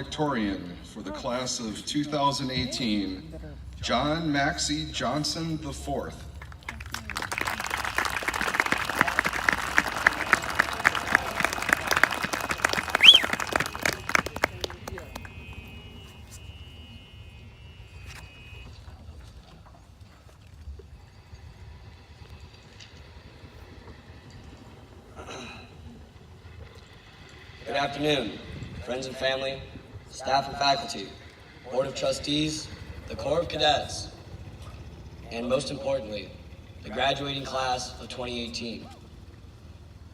valedictorian for the class of 2018, John Maxey Johnson IV. Good afternoon, friends and family, staff and faculty, Board of Trustees, the Corps of Cadets, and most importantly, the graduating class of 2018.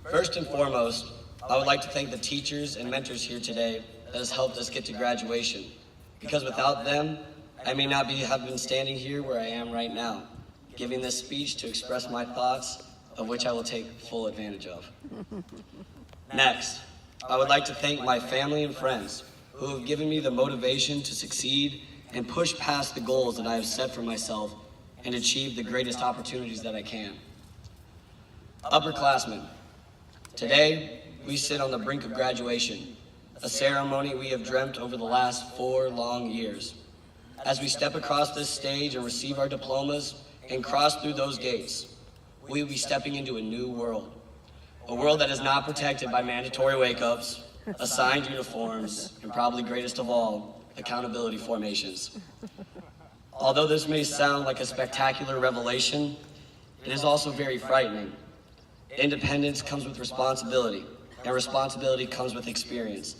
First and foremost, I would like to thank the teachers and mentors here today that has helped us get to graduation, because without them, I may not have been standing here where I am right now, giving this speech to express my thoughts, of which I will take full advantage of. Next, I would like to thank my family and friends who have given me the motivation to succeed and push past the goals that I have set for myself and achieve the greatest opportunities that I can. Upperclassmen, today we sit on the brink of graduation, a ceremony we have dreamt over the last 4 long years. As we step across this stage and receive our diplomas and cross through those gates, we will be stepping into a new world. A world that is not protected by mandatory wake-ups, assigned uniforms, and probably greatest of all, accountability formations. Although this may sound like a spectacular revelation, it is also very frightening. Independence comes with responsibility, and responsibility comes with experience.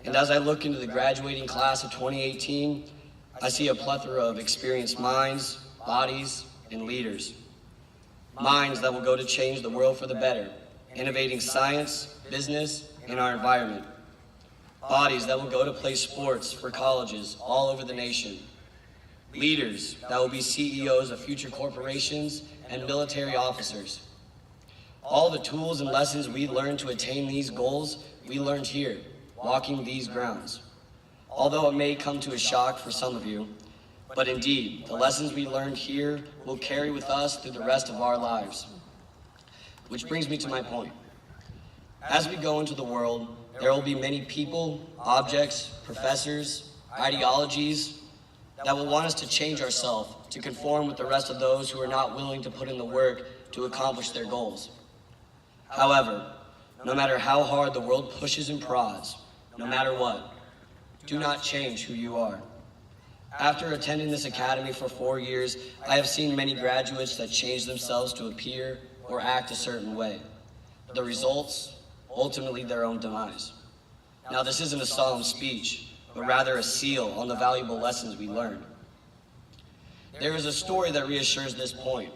And as I look into the graduating class of 2018, I see a plethora of experienced minds, bodies, and leaders. Minds that will go to change the world for the better, innovating science, business, and our environment. Bodies that will go to play sports for colleges all over the nation. Leaders that will be CEOs of future corporations and military officers. All the tools and lessons we learned to attain these goals, we learned here, walking these grounds. Although it may come to a shock for some of you, but indeed, the lessons we learned here will carry with us through the rest of our lives. Which brings me to my point. As we go into the world, there will be many people, objects, professors, ideologies that will want us to change ourselves to conform with the rest of those who are not willing to put in the work to accomplish their goals. However, no matter how hard the world pushes and prods, no matter what, do not change who you are. After attending this academy for 4 years, I have seen many graduates that change themselves to appear or act a certain way. The results, ultimately their own demise. Now this isn't a solemn speech, but rather a seal on the valuable lessons we learned. There is a story that reassures this point.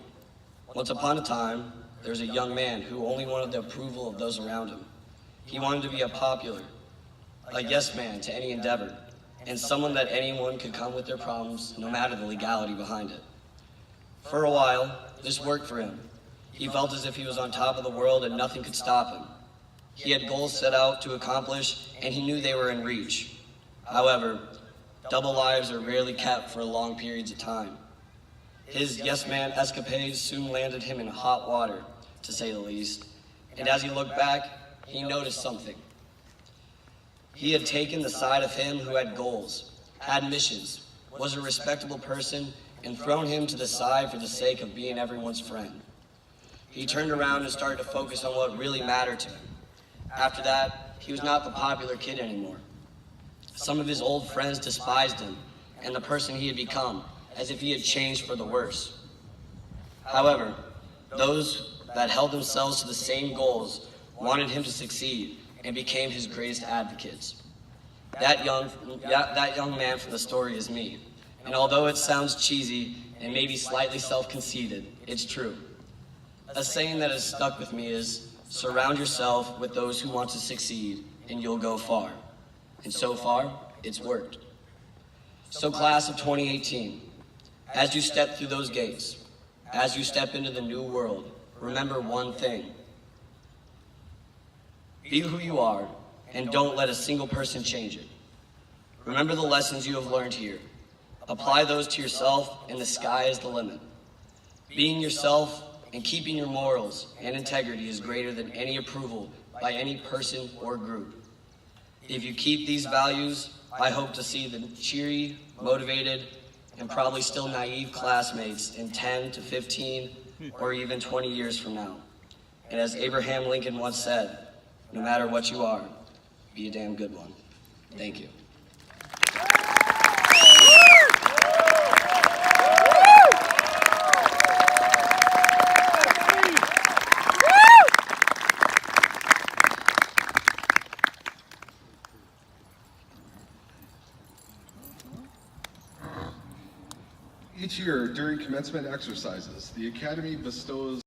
Once upon a time, there was a young man who only wanted the approval of those around him. He wanted to be a popular, a yes man to any endeavor, and someone that anyone could come with their problems, no matter the legality behind it. For a while, this worked for him. He felt as if he was on top of the world and nothing could stop him. He had goals set out to accomplish, and he knew they were in reach. However, double lives are rarely kept for long periods of time. His yes-man escapades soon landed him in hot water, to say the least. And as he looked back, he noticed something. He had taken the side of him who had goals, had missions, was a respectable person, and thrown him to the side for the sake of being everyone's friend. He turned around and started to focus on what really mattered to him. After that, he was not the popular kid anymore. Some of his old friends despised him and the person he had become, as if he had changed for the worse. However, those that held themselves to the same goals wanted him to succeed and became his greatest advocates. That young man from the story is me. And although it sounds cheesy and maybe slightly self-conceited, it's true. A saying that has stuck with me is, surround yourself with those who want to succeed and you'll go far. And so far, it's worked. So class of 2018, as you step through those gates, as you step into the new world, remember one thing. Be who you are and don't let a single person change it. Remember the lessons you have learned here. Apply those to yourself and the sky is the limit. Being yourself and keeping your morals and integrity is greater than any approval by any person or group. If you keep these values, I hope to see the cheery, motivated, and probably still naive classmates in 10 to 15 or even 20 years from now. And as Abraham Lincoln once said, no matter what you are, be a damn good one. Thank you. Each year during commencement exercises, the Academy bestows